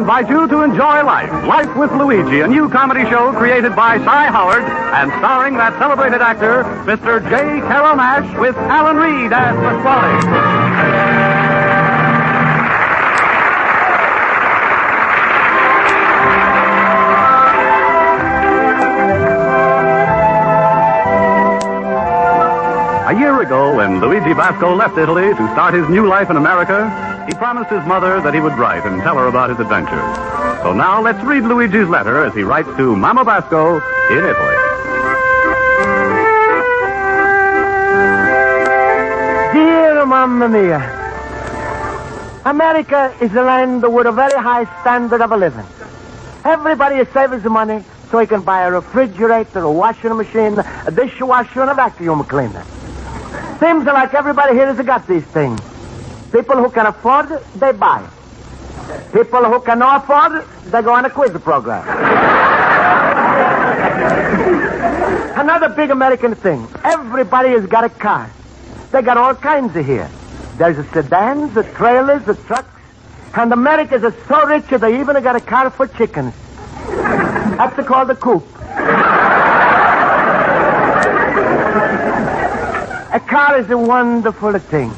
invite you to enjoy Life. Life with Luigi, a new comedy show created by Cy Howard and starring that celebrated actor, Mr. J.Carrol Nash, with Alan Reed as Pasquale. A year ago, when Luigi Basco left Italy to start his new life in America, he promised his mother that he would write and tell her about his adventures. So now let's read Luigi's letter as he writes to Mama Basco in Italy. Dear Mamma Mia, America is a land with a very high standard of a living. Everybody saves money so he can buy a refrigerator, a washing machine, a dishwasher, and a vacuum cleaner. Seems like everybody here has got these things. People who can afford it, they buy it. People who cannot afford it, they go on a quiz program. Another big American thing. Everybody has got a car. They got all kinds of here. There's the sedans, the trailers, the trucks. And Americans are so rich that they even got a car for chickens. That's called a coupe. A car is a wonderful thing.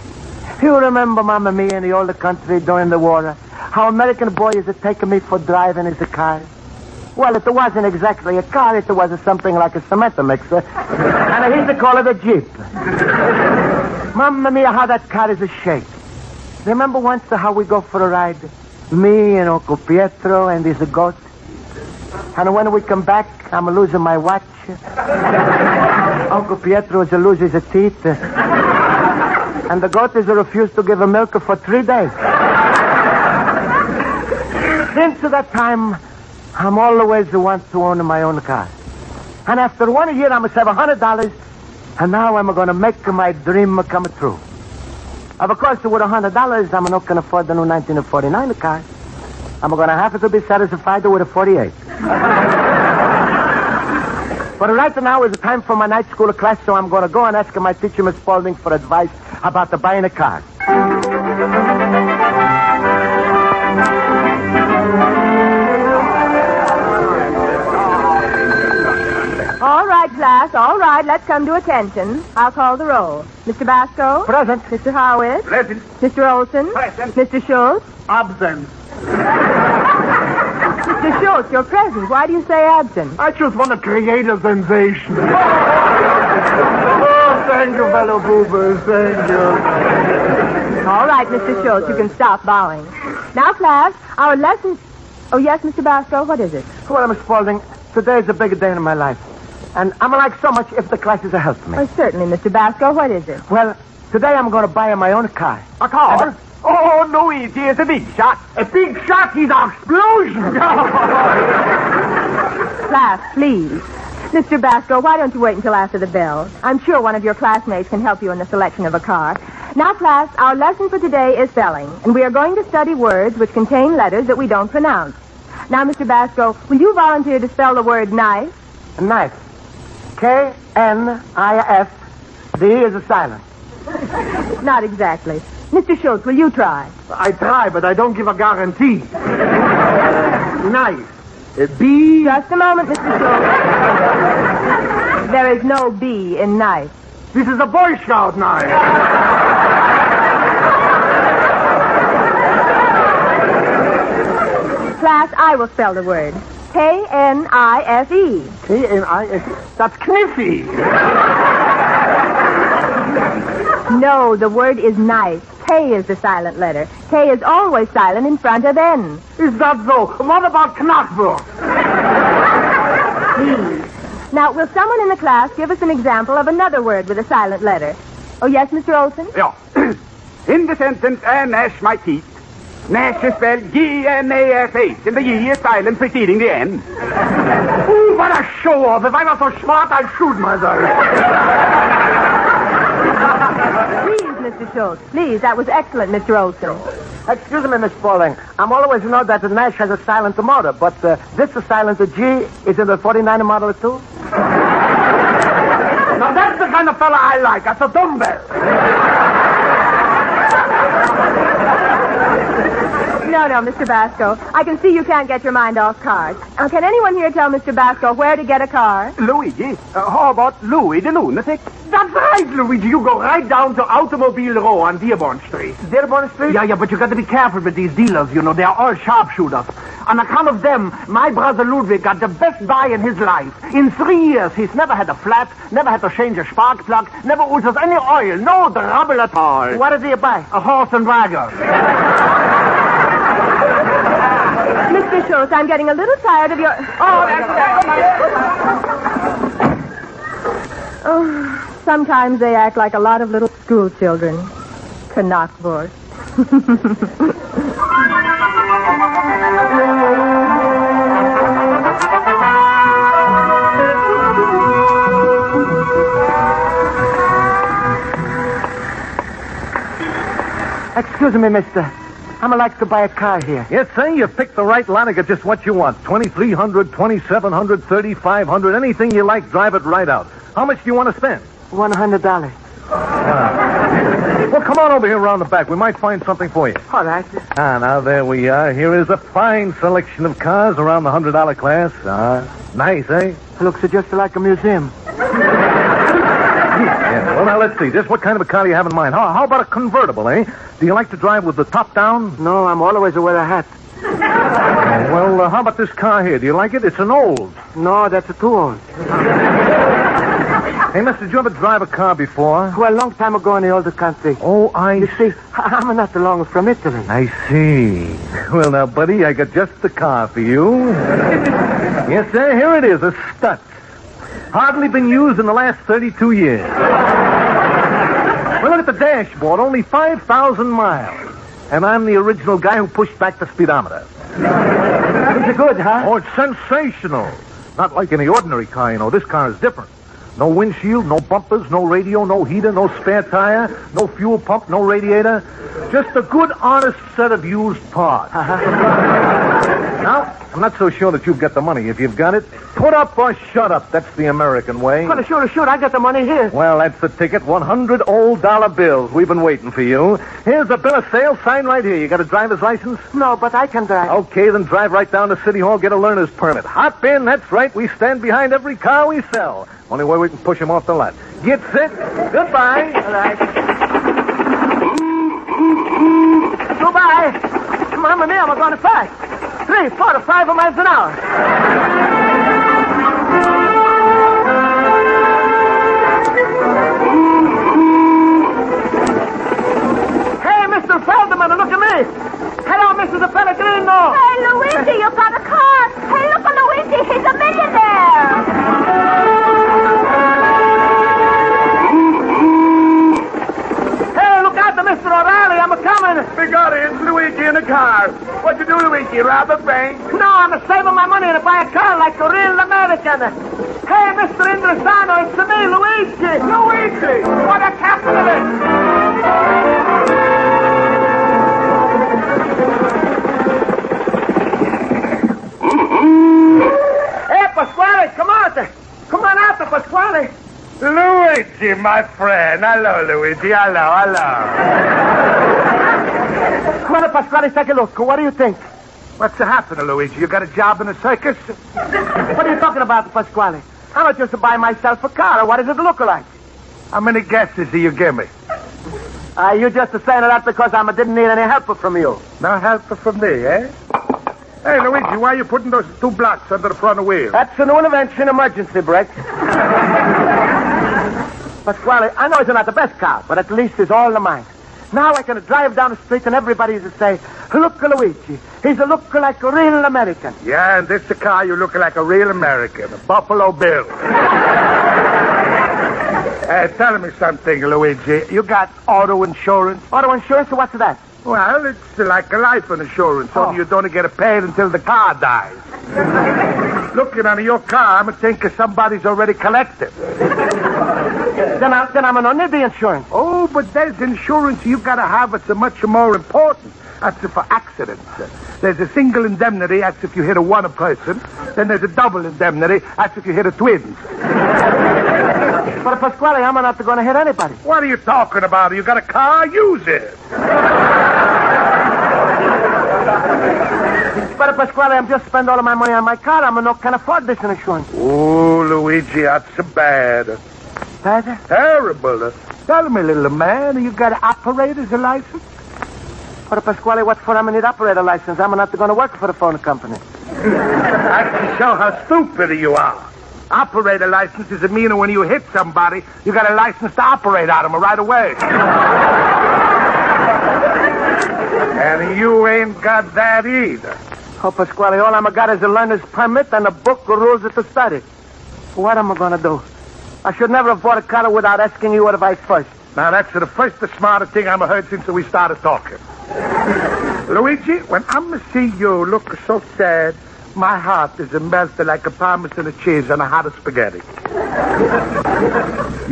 You remember, Mamma Mia, in the older country during the war, how American boys had taken me for driving as a car? Well, it wasn't exactly a car. It was something like a cement mixer. And I used to call it a Jeep. Mamma Mia, how that car is a shake. Remember once how we go for a ride? Me and Uncle Pietro and his goat. And when we come back, I'm losing my watch. Uncle Pietro is losing his teeth. And the goat is refused to give him milk for 3 days. Since that time, I'm always the one to own my own car. And after 1 year, I must have $100. And now I'm going to make my dream come true. Of course, with $100, I'm not going to afford the new 1949 car. I'm going to have to be satisfied with a 48. But right now is the time for my night school class, so I'm going to go and ask my teacher, Miss Spaulding, for advice about buying a car. All right, class, all right. Let's come to attention. I'll call the roll. Mr. Basco? Present. Mr. Howitt? Present. Mr. Olson? Present. Mr. Schultz? Absent. Mr. Schultz, you're present. Why do you say absent? I just want to create a sensation. Oh, thank you, fellow boobers. Thank you. All right, Mr. Schultz, you can stop bowing. Now, class, our lesson... Oh, yes, Mr. Basco, what is it? Well, Miss Spaulding, today is a big day in my life. And I'm like so much if the classes will help me. Oh, certainly, Mr. Basco, what is it? Well, today I'm going to buy my own car. A car? Oh, Luigi, it's a big shot. A big shot is an explosion. Class, please. Mr. Basco, why don't you wait until after the bell? I'm sure one of your classmates can help you in the selection of a car. Now, class, our lesson for today is spelling, and we are going to study words which contain letters that we don't pronounce. Now, Mr. Basco, will you volunteer to spell the word knife? Knife. K-N-I-F. D is a silent. Not exactly. Mr. Schultz, will you try? I try, but I don't give a guarantee. Knife. B. Just a moment, Mr. Schultz. There is no B in knife. This is a Boy Scout knife. Class, I will spell the word. K-N-I-F-E. K-N-I-F-E. That's kniffy. No, the word is knife. K is the silent letter. K is always silent in front of N. Is that so? What about Knackburg? Please. Now, will someone in the class give us an example of another word with a silent letter? Oh, yes, Mr. Olson? Yeah. In the sentence, I gnash my teeth. Nash is spelled G-N-A-S-H, and the E is silent preceding the N. Ooh, what a show-off. If I was so smart, I'd shoot myself. Please, Mr. Schultz. Please, that was excellent, Mr. Olson. Excuse me, Miss Spaulding. I'm always know that the Nash has a silent motor, but this silent G is in the 49 model too? Now, that's the kind of fella I like. That's a dumbbell. No, Mr. Basco. I can see you can't get your mind off cars. Can anyone here tell Mr. Basco where to get a car? Luigi, how about Louis the Lunatic? That's right, Luigi. You go right down to Automobile Row on Dearborn Street. Dearborn Street? Yeah, but you got to be careful with these dealers, you know. They are all sharpshooters. On account of them, my brother Ludwig got the best buy in his life. In 3 years, he's never had a flat, never had to change a spark plug, never uses any oil, no trouble at all. What did he buy? A horse and wagon. Mr. Schultz, I'm getting a little tired of your... Oh, sometimes they act like a lot of little school children. Knackwurst. Excuse me, mister. I'm like to buy a car here. Yes, sir, you picked the right lot and get just what you want. 2,300, 2,700, 3,500, anything you like, drive it right out. How much do you want to spend? $100. Well, come on over here around the back. We might find something for you. All right. Now there we are. Here is a fine selection of cars around the $100 class. Nice, eh? Looks just like a museum. Yeah, well, now, let's see. Just what kind of a car do you have in mind? How about a convertible, eh? Do you like to drive with the top down? No, I'm always wear a hat. Well, how about this car here? Do you like it? It's an old. No, that's too old. Hey, mister, did you ever drive a car before? Well, a long time ago in the older country. Oh, You see, I'm not long from Italy. I see. Well, now, buddy, I got just the car for you. Yes, sir, here it is, a Stutz. Hardly been used in the last 32 years. Well, look at the dashboard, only 5,000 miles. And I'm the original guy who pushed back the speedometer. Is it good, huh? Oh, it's sensational. Not like any ordinary car, you know. This car is different. No windshield, no bumpers, no radio, no heater, no spare tire, no fuel pump, no radiator. Just a good, honest set of used parts. Now, I'm not so sure that you've got the money. If you've got it, put up or shut up. That's the American way. Well, sure. I got the money here. Well, that's the ticket. 100 old dollar bills. We've been waiting for you. Here's the bill of sale. Sign right here. You got a driver's license? No, but I can drive. Okay, then drive right down to City Hall. Get a learner's permit. Hop in. That's right. We stand behind every car we sell. Only way we can push them off the lot. Get set. Goodbye. All right. Goodbye. Mamma mia, we're going fast. 3, 4, 5 miles an hour. Hey, Mr. Feldman, look at me. Hello, Mrs. Pellegrino. Hey, Luigi, you got a car. Hey, look at Luigi. He's a millionaire. Hey, look out, Mr. O'Reilly. I'm coming. Bigatti, it's Luigi in the car. What'd you do, Luigi? Rob a bank? No, I'm saving my money to buy a car like a real American. Hey, Mr. Indrisano, it's me, Luigi. Luigi! What a capitalist! Hey, Pasquale, come on. Come on out, Pasquale. Luigi, my friend. Hello, Luigi. Hello. Come on, Pasquale, take a look. What do you think? What's happening, Luigi? You got a job in a circus? What are you talking about, Pasquale? I'm not just to buy myself a car. What does it look like? How many guesses do you give me? You just saying that because I didn't need any help from you. No help from me, eh? Hey, Luigi, why are you putting those 2 blocks under the front wheel? That's a new invention, emergency brake. Pasquale, I know it's not the best car, but at least it's all of mine. Now I can drive down the street and everybody will say, look at Luigi. He's a look like a real American. Yeah, and this is the car you look like a real American, a Buffalo Bill. Tell me something, Luigi. You got auto insurance? Auto insurance, what's that? Well, it's like a life insurance, only you don't get it paid until the car dies. Looking at your car, I'm thinking somebody's already collected. Then I'm not need the insurance. Oh, but there's insurance you got to have. It's much more important. That's for accidents. There's a single indemnity. That's if you hit a one person. Then there's a double indemnity. That's if you hit a twins. But Pasquale, I'm not going to hit anybody. What are you talking about? You got a car? Use it. But, Pasquale, I'm just spend all of my money on my car. Can't afford this insurance. Oh, Luigi, that's bad. Bad? Terrible. Tell me, little man, you got an operator's license? But, Pasquale, what for? I'm need operator license. I'm not going to work for the phone company. That can show how stupid you are. Operator license is a meaning when you hit somebody, you got a license to operate on them right away. And you ain't got that either. Oh, Pasquale, all I'm got is a learner's permit and a book of rules to study. What am I going to do? I should never have bought a car without asking you advice first. Now, that's the first, the smartest thing I've heard since we started talking. Luigi, when I'm see you look so sad, my heart is melted like a parmesan cheese on a hot spaghetti.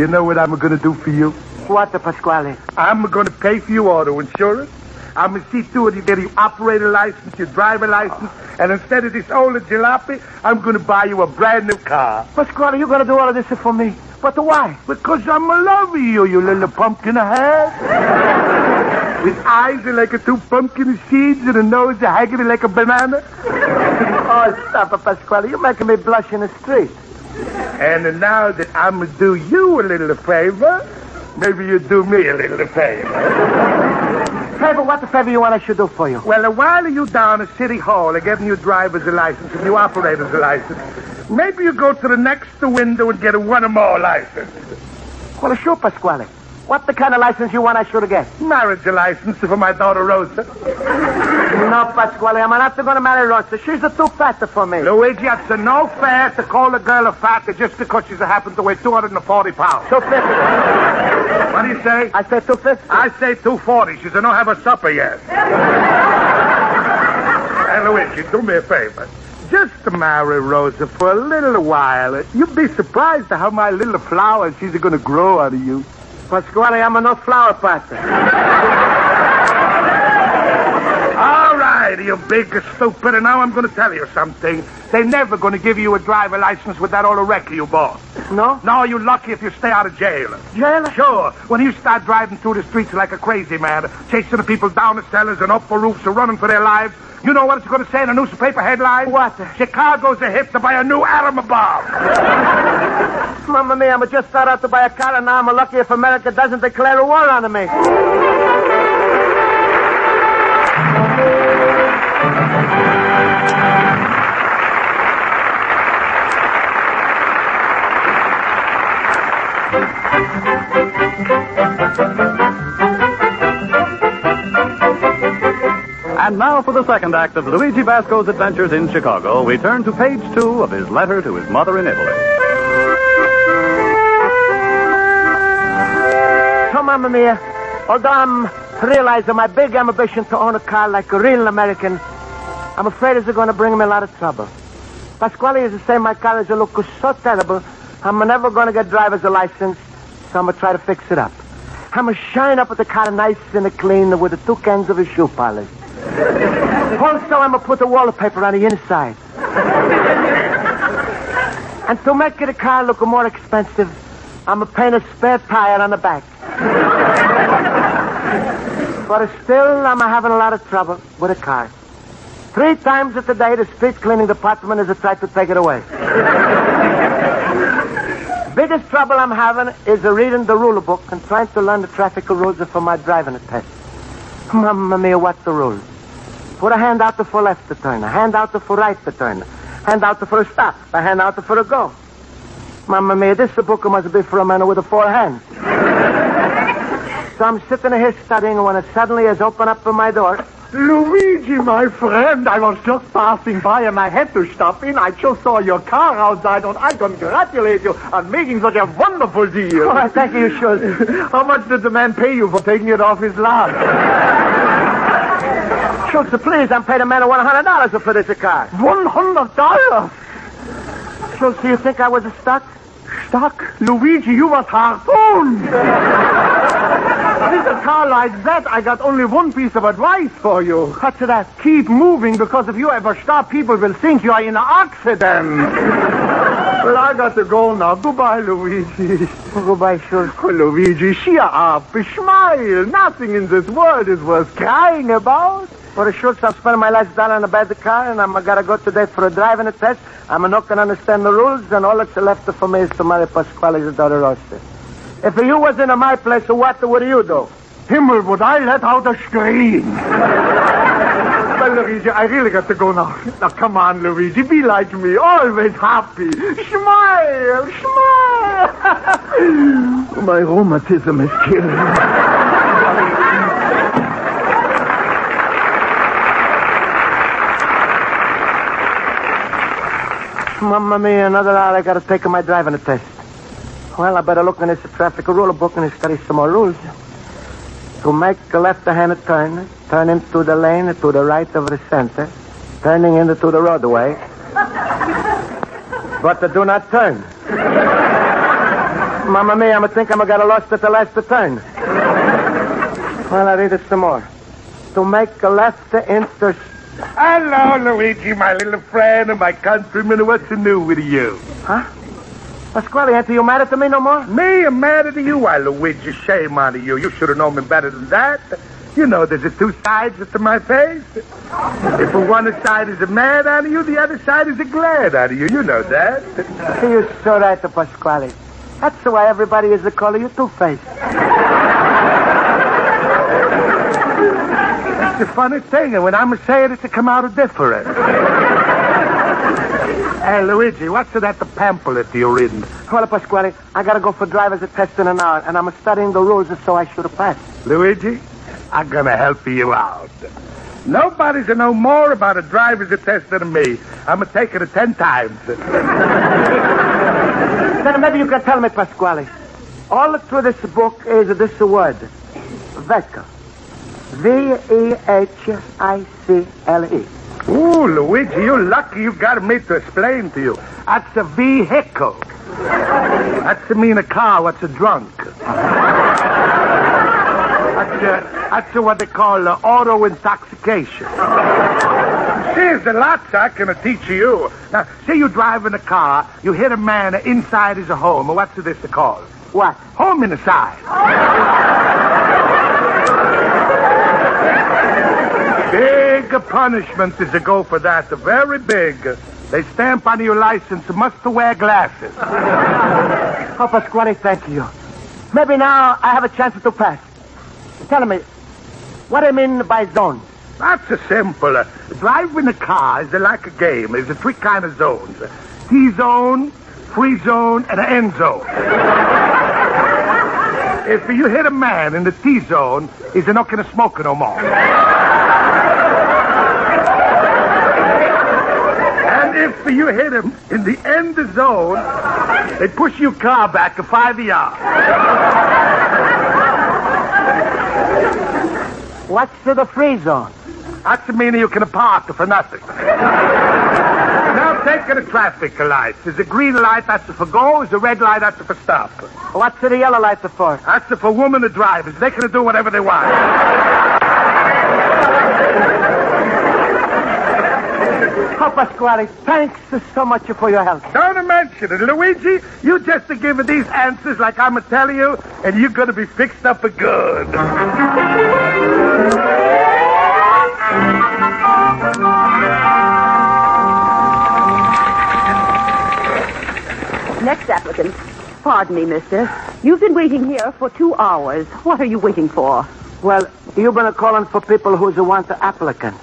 You know what I'm going to do for you? What, Pasquale? I'm going to pay for your auto insurance. I'm going to see to it you get your operator license, your driver license, and instead of this old jalopy, I'm going to buy you a brand new car. Pasquale, you're going to do all of this for me. But why? Because I'm in love with you, you little pumpkin head. With eyes like a two pumpkin seeds and a nose haggard like a banana. Oh, stop it, Pasquale. You're making me blush in the street. And now that I'm going to do you a little favor, maybe you do me a little favor. Favor? What the favor you want I should do for you? Well, while you down at City Hall and getting your driver's license and your operator's license, maybe you go to the next window and get a one or more license. Well, sure, Pasquale. What the kind of license you want I should get? Marriage license for my daughter Rosa. No, Pasquale, I'm not going to marry Rosa. She's too fat for me. Luigi, it's no fair to call a girl a fat just because she's happened to weigh 240 pounds. 250. What do you say? I said 250. I say 240. She said, no, have her supper yet. Hey, Luigi, do me a favor. Just to marry Rosa for a little while. You'd be surprised at how my little flower she's going to grow out of you. Pasquale, I'm no flower pot. All right, you big stupid. And now I'm going to tell you something. They're never going to give you a driver license with that old wrecker you bought. No? No, you're lucky if you stay out of jail. Jail? Sure. When you start driving through the streets like a crazy man, chasing the people down the cellars and up the roofs and running for their lives, you know what it's going to say in a newspaper headline? What? Chicago's a hit to buy a new atom bomb. Mamma mia, I'm just started out to buy a car, and now I'm lucky if America doesn't declare a war on me. And now for the second act of Luigi Basco's adventures in Chicago, we turn to page 2 of his letter to his mother in Italy. So, Mamma mia, although I'm realizing my big ambition to own a car like a real American, I'm afraid it's going to bring me a lot of trouble. Pasquale is saying my car is looking so terrible, I'm never going to get driver's license, so I'm going to try to fix it up. I'm going to shine up at the car nice and clean with the 2 cans of a shoe polish. Also, I'm going to put the wallpaper on the inside. And to make the car look more expensive, I'm going to paint a spare tire on the back. But still, I'm having a lot of trouble with the car. 3 times a day, the street cleaning department has tried to take it away. Biggest trouble I'm having is reading the rule book and trying to learn the traffic rules for my driving test. Mamma mia, what's the rule? Put a hand out for left to turn, a hand out for right to turn, a hand out for a stop, a hand out for a go. Mamma mia, this book must be for a man with 4 hands. So I'm sitting here studying when it suddenly has opened up my door. Luigi, my friend, I was just passing by and I had to stop in. I just saw your car outside and I congratulate you on making such a wonderful deal. Oh, thank you, sure. How much did the man pay you for taking it off his lot? Schultz, please, I'm paying a man $100 for this car. $100? Schultz, you think I was stuck? Stuck? Luigi, you was harpooned. With a car like that, I got only one piece of advice for you. What's that? Keep moving, because if you ever stop, people will think you are in an accident. Well, I got to go now. Goodbye, Luigi. Goodbye, Schultz. Oh, Luigi, cheer up. Smile. Nothing in this world is worth crying about. For the shoots, I'm spending my last dollar on a bad car, and I'm gotta go today for a driving test. I'm not gonna understand the rules, and all that's left for me is to marry Pasquale's daughter, Rosa. If you wasn't in my place, what would you do? Himmel, would I let out a scream? Well, Luigi, I really got to go now. Now, come on, Luigi. Be like me. Always happy. Smile. Smile. My rheumatism is killing me. Mamma mia, another hour I gotta take my driving test. Well, I better look in this traffic rule book and study some more rules. To make a left-hand turn into the lane to the right of the center, turning into the roadway. But do not turn. Mamma mia, I think I'm gonna lost at the last turn. Well, I read it some more. To make a left into... Hello, Luigi, my little friend and my countryman. What's new with you? Huh? Pasquale, ain't you mad at me no more? Me, I'm mad at you? Why, Luigi, shame on you. You should have known me better than that. You know there's two sides to my face. If one side is mad on you, the other side is glad on you. You know that. You're so right, Pasquale. That's why everybody is calling you Two-Face. That's the funny thing, and when I'm saying it, to come out different. Hey, Luigi, what's that the pamphlet you're reading? Well, Pasquale, I gotta go for driver's test in an hour, and I'm studying the rules so I should pass. Luigi, I'm gonna help you out. Nobody's know more about a driver's test than me. I'm gonna take it 10 times. Then maybe you can tell me, Pasquale. All through this book is this word, vehicle. V-E-H-I-C-L-E. Ooh, Luigi, you're lucky you got me to explain to you. That's a vehicle. That's to mean a car what's a drunk. That's what they call auto intoxication. There's a lot I can teach you. Now, say you drive in a car, you hit a man inside his home. What's this called? What? Home inside. Big punishment is to go for that. Very big. They stamp on your license, must wear glasses. Oh, Pasquale, thank you. Maybe now I have a chance to pass. Tell me, what do you mean by zones? That's simple. Driving a car is like a game. There's 3 kind of zones. T-zone, free zone, and an end zone. If you hit a man in the T-zone, he's not going to smoke no more. And if you hit him in the end zone, they push your car back 5 yards. What's the free zone? That's meaning you can park for nothing. Now take the traffic lights. There's a green light, that's for go. There's a red light, that's for stop. What's the yellow light for? That's for women drivers. They can do whatever they want. Oh, Pasquale, thanks so much for your help. Don't mention it, Luigi. You just give these answers like I'm telling you, and you're going to be fixed up good. Next applicant. Pardon me, mister. You've been waiting here for 2 hours. What are you waiting for? Well, you've been calling for people who want the applicant.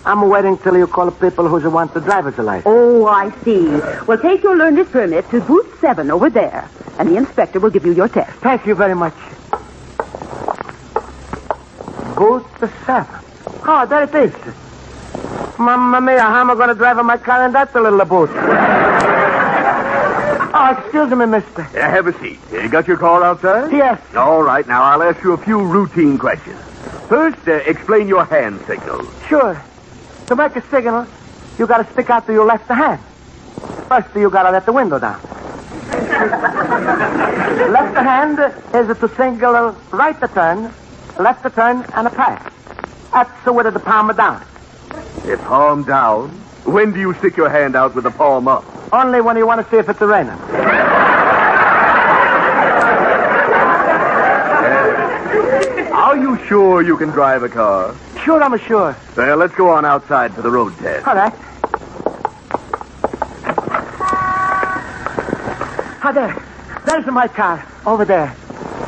I'm waiting till you call people who want the driver's license. Oh, I see. Well, take your learner's permit to booth 7 over there, and the inspector will give you your test. Thank you very much. Booth 7. Oh, there it is. Mamma mia, how am I going to drive my car in that little booth? Oh, excuse me, mister. Have a seat. You got your car outside? Yes. All right, now I'll ask you a few routine questions. First, explain your hand signal. Sure. To make a signal, you got to stick out to your left hand. First, you got to let the window down. Left hand is to signal right turn, left turn, and a pass. That's with the palm down. Palm down? When do you stick your hand out with the palm up? Only when you want to see if it's raining. Are you sure you can drive a car? Sure, I'm sure. Well, let's go on outside for the road test. All right. Ah, there. There's my car. Over there.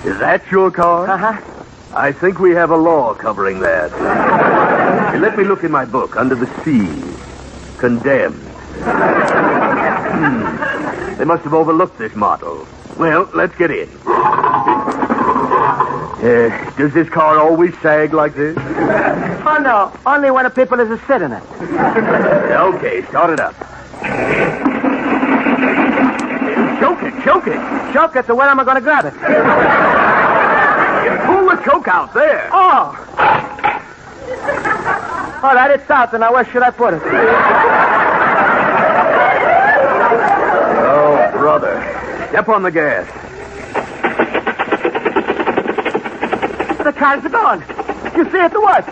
Is that your car? Uh-huh. I think we have a law covering that. Hey, let me look in my book. Under the C. Condemned. They must have overlooked this model. Well, let's get in. Does this car always sag like this? Oh, no. Only when the people is a sit in it. Okay, start it up. Choke it, choke it. Choke it, so when am I going to grab it? You pull the choke out there. Oh. All right, it's out, and now where should I put it? Oh, brother. Step on the gas. The car's gone. You see it what?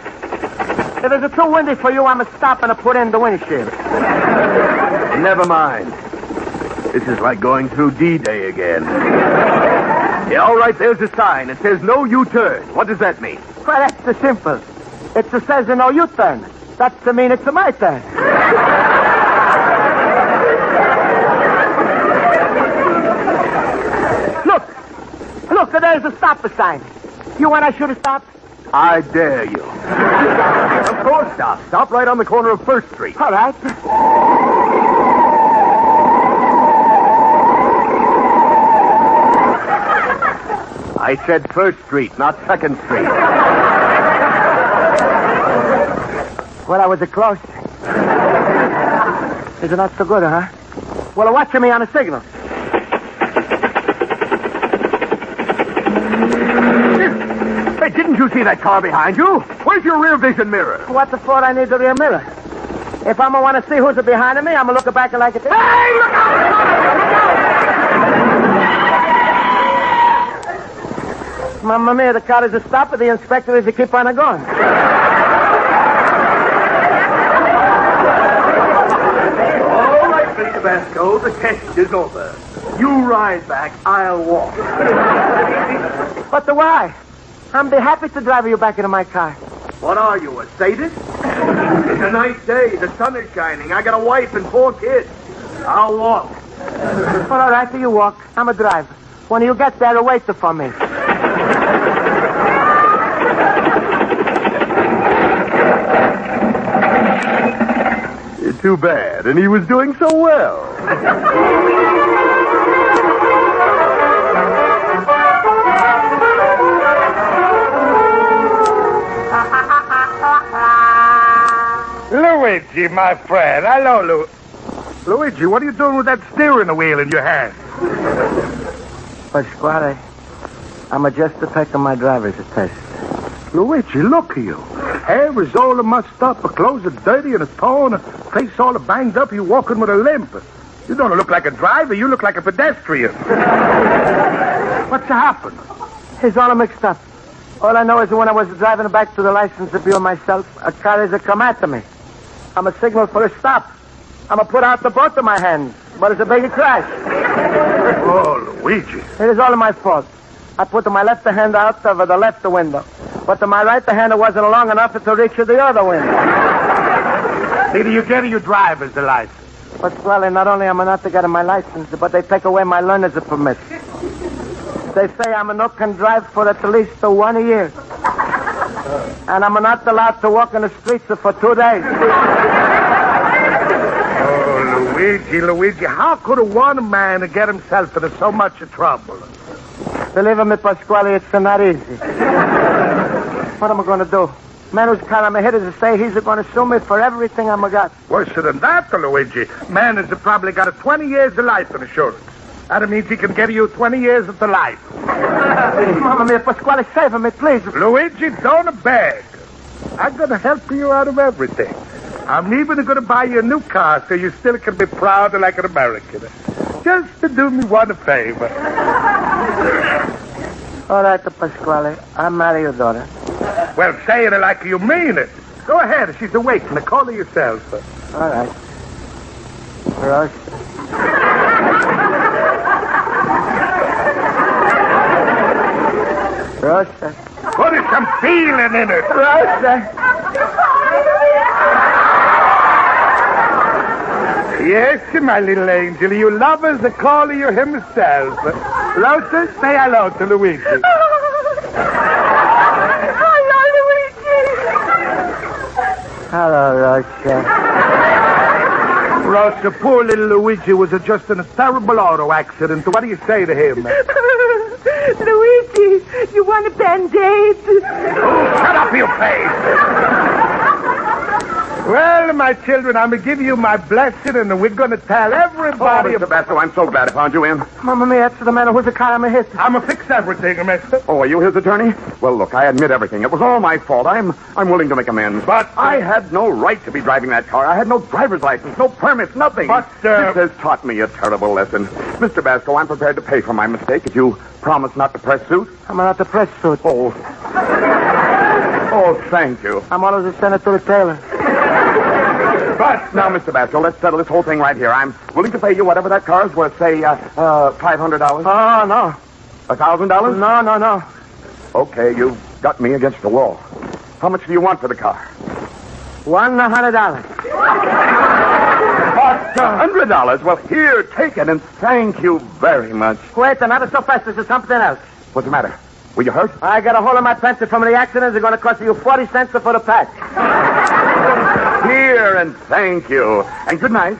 If it's too windy for you, I'm going to stop and put in the windshield. Never mind. This is like going through D-Day again. Yeah, all right, there's a sign. It says no U-turn. What does that mean? Well, that's the simple. It says no U-turn. That's to mean it's my turn. Look, there's a stop sign. You want I should have stopped? I dare you. Of course, stop. Stop right on the corner of 1st Street. All right. I said 1st Street, not 2nd Street. Well, I was close. Is it not so good, huh? Well, watching me on a signal. Hey, didn't you see that car behind you? Where's your rear vision mirror? What the for I need the rear mirror? If I'm going to want to see who's behind me, I'm going to look back like it is. Hey, look out! Mamma mia, the car is a stop, but the inspector is to keep on going. All right, Mr. Vasco, the test is over. You ride back, I'll walk. But why? I'm be happy to drive you back into my car. What are you, a sadist? It's a nice day. The sun is shining. I got a wife and 4 kids. I'll walk. Well, all right, you walk. I'm a driver. When you get there, wait for me. Too bad. And he was doing so well. Luigi, my friend. Hello, Luigi, what are you doing with that steering wheel in your hand? Pasquale, I'm just taking my driver's test. Luigi, look at you. Hair is all mussed up, her clothes are dirty and torn, her face all banged up, you walking with a limp. You don't look like a driver, you look like a pedestrian. What's happened? It's all mixed up. All I know is when I was driving back to the license bureau myself, a car is come after me. I'm a signal for a stop. I'm a put out the both of my hands, but it's a big crash. Oh, Luigi. It is all my fault. I put my left hand out of the left window, but my right hand wasn't long enough to reach the other window. Neither you get your driver's license. Pasquale, not only am I not to get my license, but they take away my learner's permit. They say I'm not can drive for at least 1 year. And I'm not allowed to walk in the streets for 2 days. Oh, Luigi, how could one man get himself into so much trouble? Believe me, Pasquale, it's not easy. What am I going to do? Man who's car my head is to say he's going to sue me for everything I'm got. Worse than that, Luigi. Man has probably got 20 years of life insurance. That means he can give you 20 years of the life. Mamma mia, Pasquale, save me, please. Luigi, don't beg. I'm going to help you out of everything. I'm even going to buy you a new car so you still can be proud like an American. Just to do me one favor. All right, Pasquale. I'll marry your daughter. Well, say it like you mean it. Go ahead. She's awake. Now call her yourself. All right. Rosa. Put some feeling in it. Rosa. Yes, my little angel. You lovers are calling you himself. Rosa, say hello to Luigi. Hello, Luigi. Hello, Rosa. Rosa, poor little Luigi was just in a terrible auto accident. What do you say to him? Luigi, you want a Band-Aid? Shut up, you face! Well, my children, I'm going to give you my blessing, and we're going to tell everybody... Mr. Basco, I'm so glad I found you in. Mamma mia, that's the man who's the car I'm hit. I'm going to fix everything, mister. Oh, are you his attorney? Well, look, I admit everything. It was all my fault. I'm willing to make amends. But... I had no right to be driving that car. I had no driver's license, no permits, nothing. But, This has taught me a terrible lesson. Mr. Basco, I'm prepared to pay for my mistake if you promise not to press suit. I'm not the press suit. Oh, thank you. I'm always a senator to Taylor. But now, Mr. Basco, let's settle this whole thing right here. I'm willing to pay you whatever that car is worth, say, $500. Oh, no. $1,000? No. Okay, you've got me against the wall. How much do you want for the car? $100. But $100? Well, here, take it, and thank you very much. Wait, not so fast. This is something else. What's the matter? Were you hurt? I got a hole in my pencil from the accident. It's going to cost you 40 cents for the patch. Here, and thank you. And good night.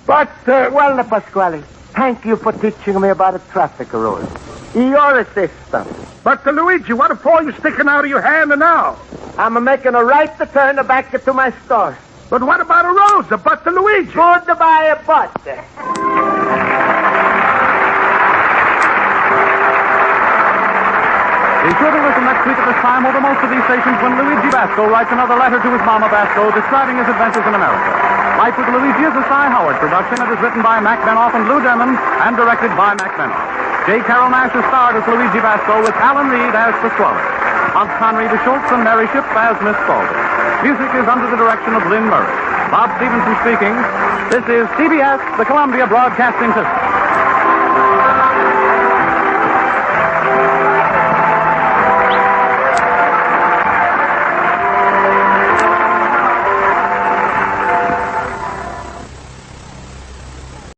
But, well, Pasquale, thank you for teaching me about the traffic rules. You're a system. But, Luigi, what if all you're sticking out of your hand now? I'm making a right to turn back to my store. But what about a Rosa? But Luigi? Goodbye, a butt. Be sure to listen next week at this time over most of these stations when Luigi Basco writes another letter to his mama Basco describing his adventures in America. Life with Luigi is a Cy Howard production. It is written by Mac Benoff and Lou Demon and directed by Mac Benoff. J.Carrol Nash is starred as Luigi Basco with Alan Reed as Pasquale. Hans Conried as Schultz and Mary Shipp as Miss Spaulding. Music is under the direction of Lynn Murray. Bob Stevenson speaking. This is CBS, the Columbia Broadcasting System.